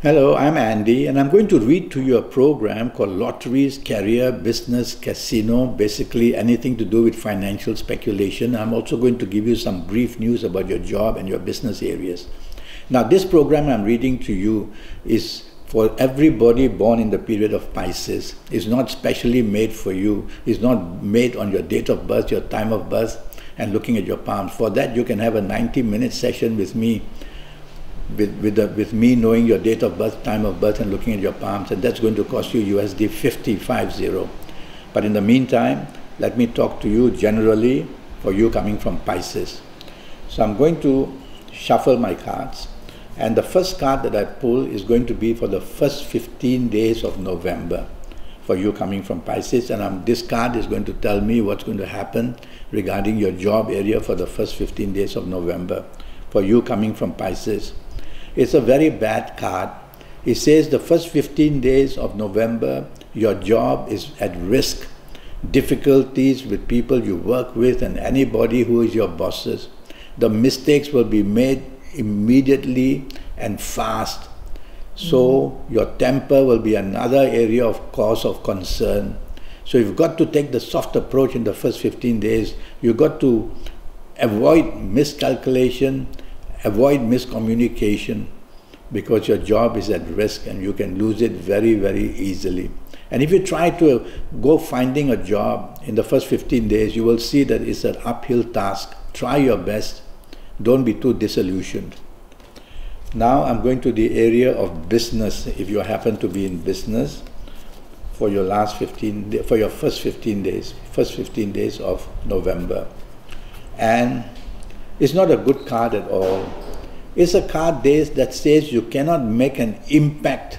Hello, I'm Andy, and I'm going to read to you a program called Lotteries, Career, Business, Casino, basically anything to do with financial speculation. I'm also going to give you some brief news about your job and your business areas. Now, this program I'm reading to you is for everybody born in the period of Pisces. It's not specially made for you. It's not made on your date of birth, your time of birth, and looking at your palms. For that, you can have a 90-minute session with me. With me knowing your date of birth, time of birth, and looking at your palms, and that's going to cost you USD 50. But in the meantime, let me talk to you generally for you coming from Pisces. So I'm going to shuffle my cards, and the first card that I pull is going to be for the first 15 days of November for you coming from Pisces, and this card is going to tell me what's going to happen regarding your job area for the first 15 days of November for you coming from Pisces. It's a very bad card. It says the first 15 days of November, your job is at risk. Difficulties with people you work with and anybody who is your bosses. The mistakes will be made immediately and fast. So your temper will be another area of cause of concern. So you've got to take the soft approach in the first 15 days. You've got to avoid miscalculation, avoid miscommunication, because your job is at risk and you can lose it very, very easily. And if you try to go finding a job in the first 15 days, you will see that it's an uphill task. Try your best. Don't be too disillusioned. Now I'm going to the area of business. If you happen to be in business for your first 15 days of November. And it's not a good card at all. It's a card that says you cannot make an impact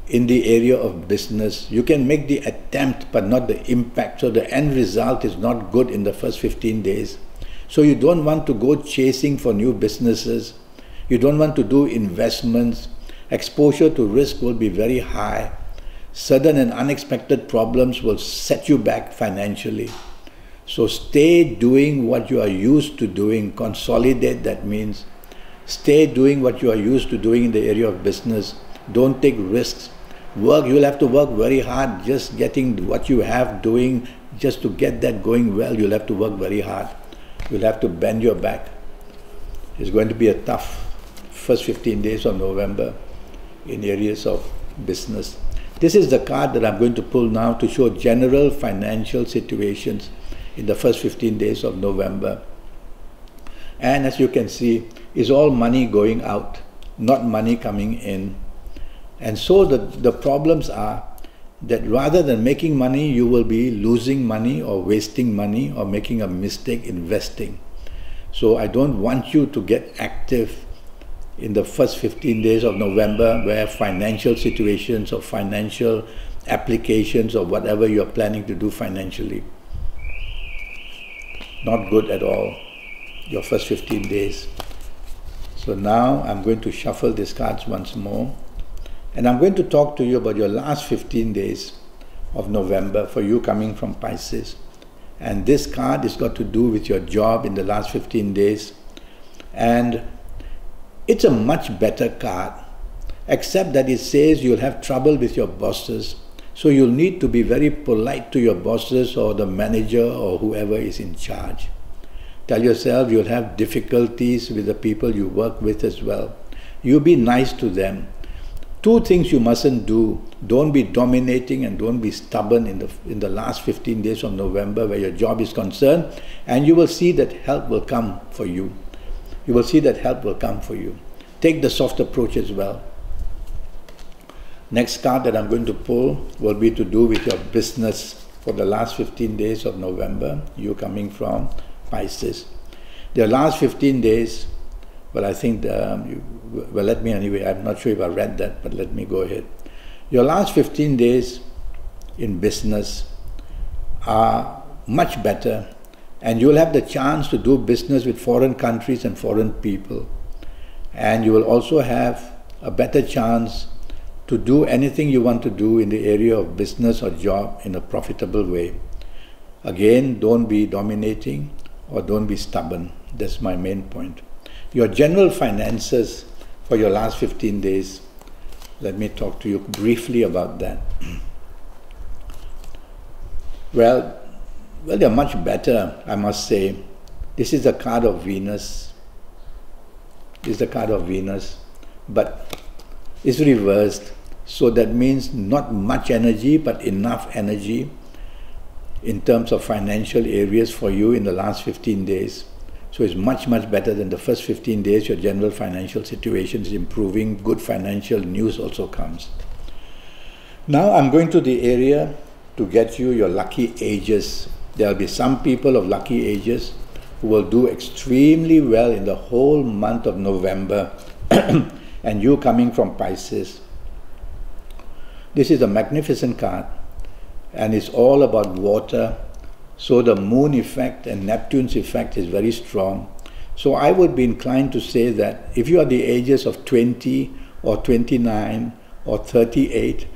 in the area of business. You can make the attempt, but not the impact. So the end result is not good in the first 15 days. So you don't want to go chasing for new businesses. You don't want to do investments. Exposure to risk will be very high. Sudden and unexpected problems will set you back financially. So stay doing what you are used to doing. Consolidate, that means. Stay doing what you are used to doing in the area of business. Don't take risks. Work, you'll have to work very hard just getting what you have doing, just to get that going well, you'll have to work very hard. You'll have to bend your back. It's going to be a tough first 15 days of November in areas of business. This is the card that I'm going to pull now to show general financial situations in the first 15 days of November. And as you can see, it's all money going out, not money coming in. And so the problems are that rather than making money, you will be losing money or wasting money or making a mistake investing. So I don't want you to get active in the first 15 days of November where financial situations or financial applications or whatever you're planning to do financially. Not good at all, your first 15 days. So now I'm going to shuffle these cards once more, and I'm going to talk to you about your last 15 days of November for you coming from Pisces. And this card has got to do with your job in the last 15 days. And it's a much better card, except that it says you'll have trouble with your bosses. So you'll need to be very polite to your bosses or the manager or whoever is in charge. Tell yourself you'll have difficulties with the people you work with as well. You be nice to them. Two things you mustn't do. Don't be dominating and don't be stubborn in the last 15 days of November where your job is concerned, and you will see that help will come for you. You will see that help will come for you. Take the soft approach as well. Next card that I'm going to pull will be to do with your business for the last 15 days of November, you coming from Pisces. The last 15 days, well, I think, let me anyway, I'm not sure if I read that, but let me go ahead. Your last 15 days in business are much better, and you'll have the chance to do business with foreign countries and foreign people. And you will also have a better chance to do anything you want to do in the area of business or job in a profitable way. Again, don't be dominating or don't be stubborn. That's my main point. Your general finances for your last 15 days Let me talk to you briefly about that. Well, they're much better, I must say. This is the card of Venus. This is the card of Venus, but it's reversed. So that means not much energy, but enough energy in terms of financial areas for you in the last 15 days. So it's much, much better than the first 15 days. Your general financial situation is improving. Good financial news also comes. Now I'm going to the area to get you your lucky ages. There will be some people of lucky ages who will do extremely well in the whole month of November. And you coming from Pisces. This is a magnificent card, and it's all about water. So the moon effect and Neptune's effect is very strong. So I would be inclined to say that if you are the ages of 20 or 29 or 38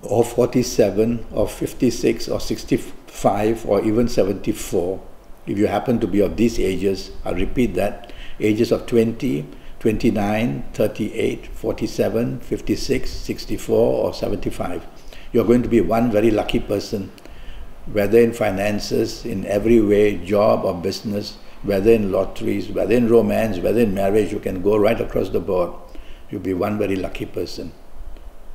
or 47 or 56 or 65 or even 74, if you happen to be of these ages, I'll repeat that, ages of 20, 29, 38, 47, 56, 64 or 75, you're going to be one very lucky person, whether in finances, in every way, job or business, whether in lotteries, whether in romance, whether in marriage. You can go right across the board. You'll be one very lucky person.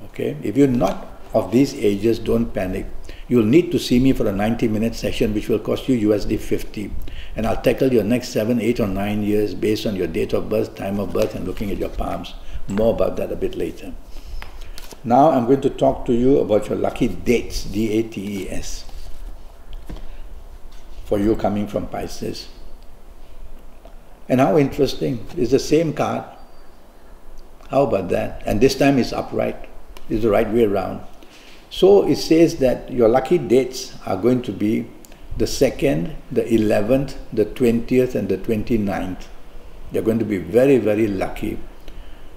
Okay? If you're not of these ages, don't panic. You'll need to see me for a 90-minute session, which will cost you USD 50. And I'll tackle your next 7, 8 or 9 years based on your date of birth, time of birth, and looking at your palms. More about that a bit later. Now I'm going to talk to you about your lucky dates, D-A-T-E-S, for you coming from Pisces. And how interesting, it's the same card. How about that? And this time it's upright, it's the right way around. So it says that your lucky dates are going to be the 2nd, the 11th, the 20th and the 29th. You're going to be very, very lucky.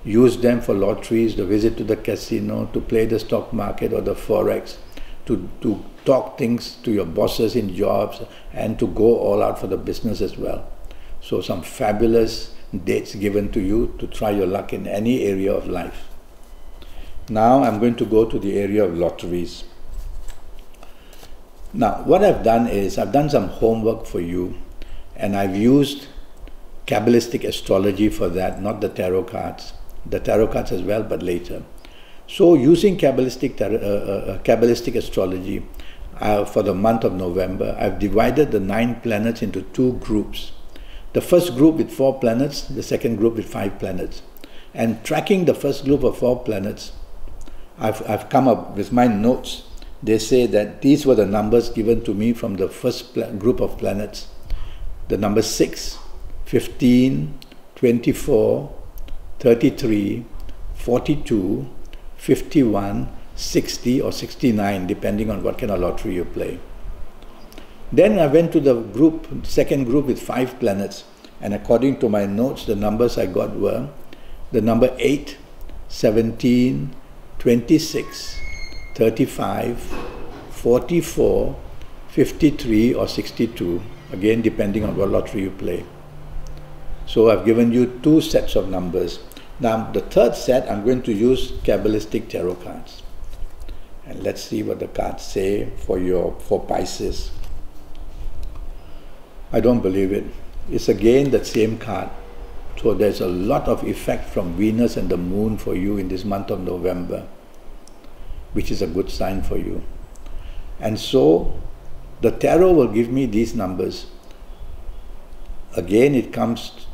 Use them for lotteries, the visit to the casino, to play the stock market or the forex, to talk things to your bosses in jobs, and to go all out for the business as well. So some fabulous dates given to you to try your luck in any area of life. Now I'm going to go to the area of lotteries. Now what I've done is I've done some homework for you, and I've used Kabbalistic astrology for that, not the tarot cards. The tarot cards as well, but later. So using Kabbalistic astrology for the month of November, I've divided the 9 planets into 2 groups. The first group with 4 planets, the second group with 5 planets. And tracking the first group of 4 planets, I've come up with my notes. They say that these were the numbers given to me from the first group of planets. The number 6, 15, 24, 33, 42, 51, 60 or 69, depending on what kind of lottery you play. Then I went to the second group with 5 planets, and according to my notes, the numbers I got were the number 8, 17, 26, 35, 44, 53 or 62, again depending on what lottery you play. So I've given you 2 sets of numbers. Now the third set, I'm going to use Kabbalistic tarot cards. And let's see what the cards say for Pisces. I don't believe it. It's again the same card. So there's a lot of effect from Venus and the moon for you in this month of November, which is a good sign for you. And so the tarot will give me these numbers. Again it comes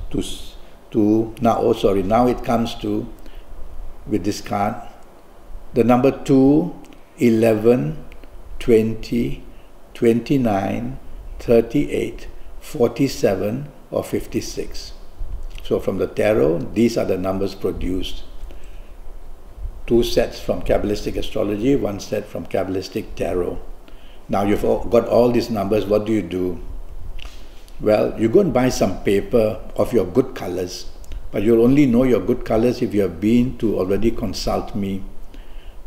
now it comes to, with this card, the number 2, 11, 20, 29, 38, 47 or 56. So from the tarot, these are the numbers produced. 2 sets from Kabbalistic astrology, 1 set from Kabbalistic tarot. Now you've got all these numbers, what do you do? Well, you go and buy some paper of your good colors, but you'll only know your good colors if you have been to already consult me.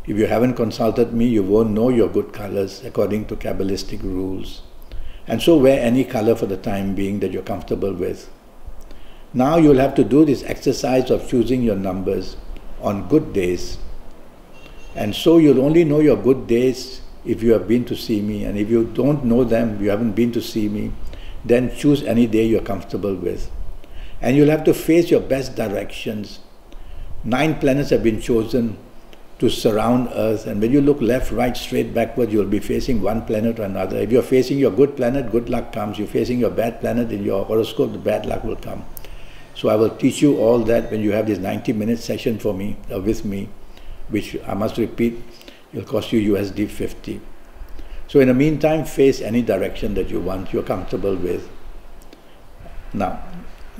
If you haven't consulted me, you won't know your good colors according to Kabbalistic rules. And so wear any color for the time being that you're comfortable with. Now you'll have to do this exercise of choosing your numbers on good days. And so you'll only know your good days if you have been to see me. And if you don't know them, you haven't been to see me, then choose any day you're comfortable with. And you'll have to face your best directions. 9 planets have been chosen to surround Earth, and when you look left, right, straight, backward, you'll be facing one planet or another. If you're facing your good planet, good luck comes. You're facing your bad planet in your horoscope, the bad luck will come. So I will teach you all that when you have this 90-minute session for me, with me, which I must repeat, will cost you USD 50. So in the meantime, face any direction that you want, you're comfortable with. Now,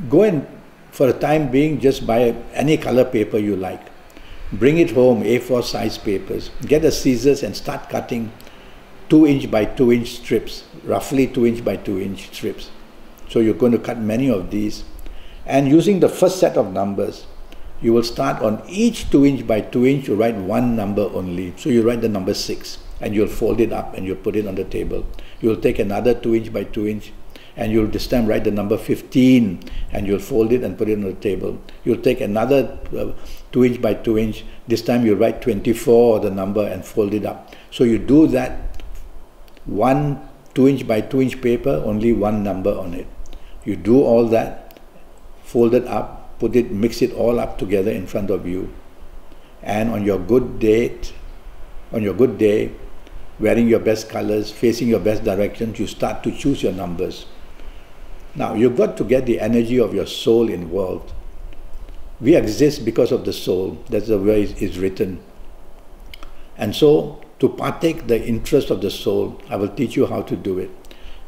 go and, for a time being, just buy any color paper you like. Bring it home, A4 size papers. Get a scissors and start cutting 2-inch by 2-inch strips, roughly 2-inch by 2-inch strips. So you're going to cut many of these. And using the first set of numbers, you will start on each 2-inch by 2-inch, you write one number only. So you write the number 6, and you'll fold it up and you'll put it on the table. You'll take another 2-inch by 2-inch, and you'll this time write the number 15, and you'll fold it and put it on the table. You'll take another 2-inch by 2-inch, this time you write 24, the number, and fold it up. So you do that, one 2-inch by 2-inch paper, only one number on it. You do all that, fold it up, put it, mix it all up together in front of you. And on your good date, on your good day, wearing your best colors, facing your best directions, you start to choose your numbers. Now, you've got to get the energy of your soul involved. We exist because of the soul. That's the way it's written. And so, to partake the interest of the soul, I will teach you how to do it.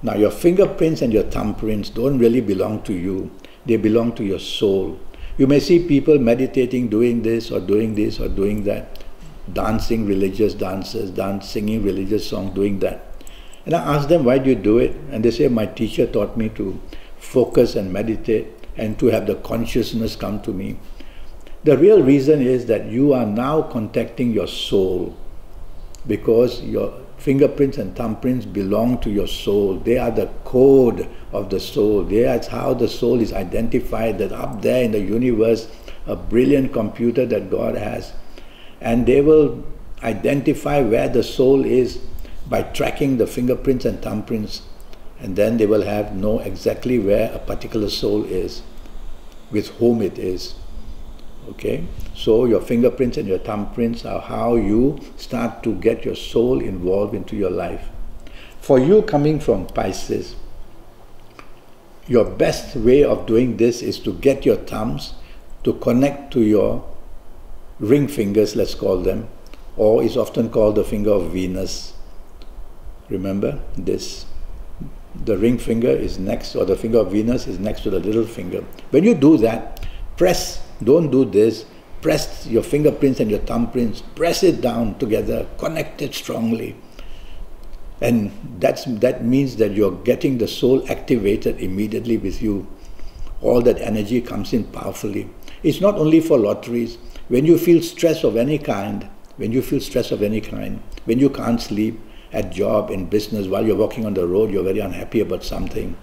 Now, your fingerprints and your thumbprints don't really belong to you. They belong to your soul. You may see people meditating, doing this or doing that, dancing religious dances, singing religious songs, doing that. And I ask them, why do you do it? And they say, my teacher taught me to focus and meditate and to have the consciousness come to me. The real reason is that you are now contacting your soul, because your fingerprints and thumbprints belong to your soul. They are the code of the soul. That's how the soul is identified, that up there in the universe, a brilliant computer that God has. And they will identify where the soul is by tracking the fingerprints and thumbprints, and then they will know exactly where a particular soul is, with whom it is. Okay? So your fingerprints and your thumbprints are how you start to get your soul involved into your life. For you coming from Pisces, your best way of doing this is to get your thumbs to connect to your ring fingers, let's call them, or is often called the finger of Venus. Remember this. The ring finger is next, or the finger of Venus is next to the little finger. When you do that, press, don't do this, press your fingerprints and your thumbprints, press it down together, connect it strongly. And that means that you're getting the soul activated immediately with you. All that energy comes in powerfully. It's not only for lotteries. When you feel stress of any kind, when you can't sleep, at job, in business, while you're walking on the road, you're very unhappy about something,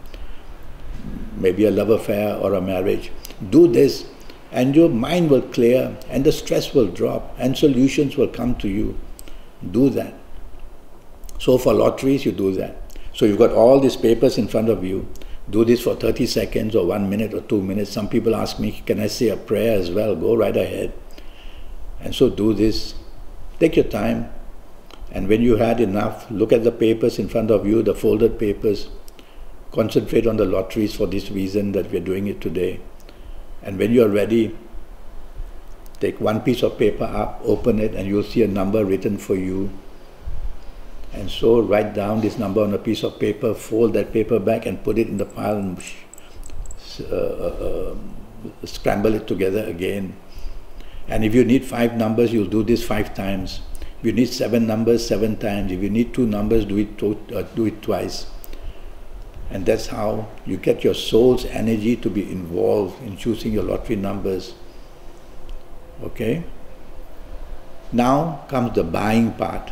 maybe a love affair or a marriage, do this and your mind will clear and the stress will drop and solutions will come to you. Do that. So for lotteries, you do that. So you've got all these papers in front of you. Do this for 30 seconds or 1 minute or 2 minutes. Some people ask me, can I say a prayer as well? Go right ahead. And so do this. Take your time. And when you had enough, look at the papers in front of you, the folded papers. Concentrate on the lotteries for this reason that we're doing it today. And when you're ready, take one piece of paper up, open it, and you'll see a number written for you. And so write down this number on a piece of paper, fold that paper back and put it in the pile and scramble it together again. And if you need 5 numbers, you'll do this 5 times. If you need 7 numbers, 7 times. If you need 2 numbers, do it twice. And that's how you get your soul's energy to be involved in choosing your lottery numbers. Okay? Now comes the buying part.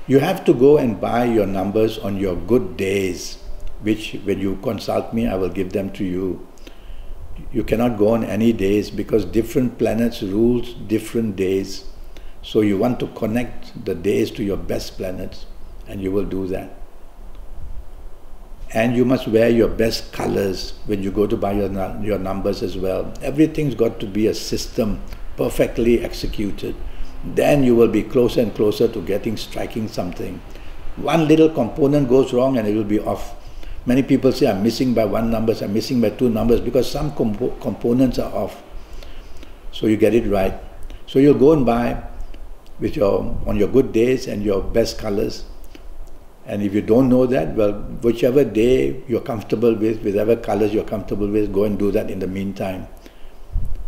You have to go and buy your numbers on your good days, which when you consult me, I will give them to you. You cannot go on any days because different planets rules different days. So you want to connect the days to your best planets, and you will do that. And you must wear your best colors when you go to buy your numbers as well. Everything's got to be a system perfectly executed. Then you will be closer and closer to striking something. One little component goes wrong and it will be off. Many people say, I'm missing by one number, I'm missing by two numbers, because some components are off. So you get it right. So you'll go and buy on your good days and your best colors. And if you don't know that, well, whichever day you're comfortable with, whatever colors you're comfortable with, go and do that in the meantime.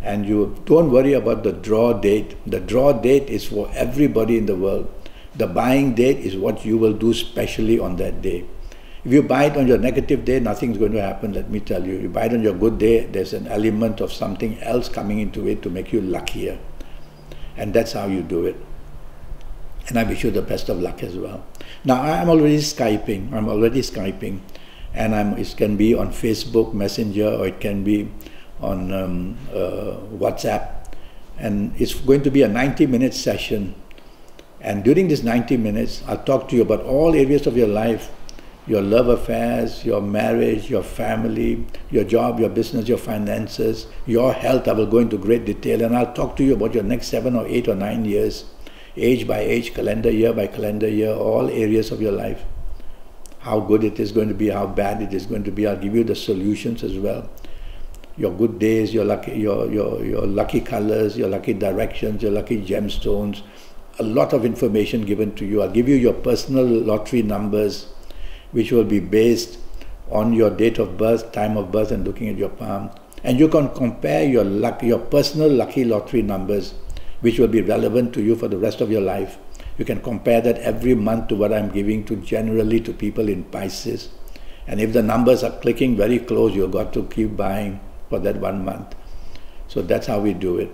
And you don't worry about the draw date. The draw date is for everybody in the world. The buying date is what you will do specially on that day. If you buy it on your negative day, nothing's going to happen, let me tell you. You buy it on your good day, there's an element of something else coming into it to make you luckier. And that's how you do it. And I wish you the best of luck as well. Now, I'm already Skyping. And it can be on Facebook Messenger, or it can be on WhatsApp. And it's going to be a 90-minute session. And during this 90 minutes, I'll talk to you about all areas of your life, your love affairs, your marriage, your family, your job, your business, your finances, your health. I will go into great detail, and I'll talk to you about your next 7 or 8 or 9 years. Age by age, calendar year by calendar year, all areas of your life. How good it is going to be, how bad it is going to be. I'll give you the solutions as well. Your good days, your lucky colors, your lucky directions, your lucky gemstones. A lot of information given to you. I'll give you your personal lottery numbers, which will be based on your date of birth, time of birth, and looking at your palm. And you can compare your personal lucky lottery numbers, which will be relevant to you for the rest of your life. You can compare that every month to what I'm giving generally to people in Pisces. And if the numbers are clicking very close, you've got to keep buying for that 1 month. So that's how we do it.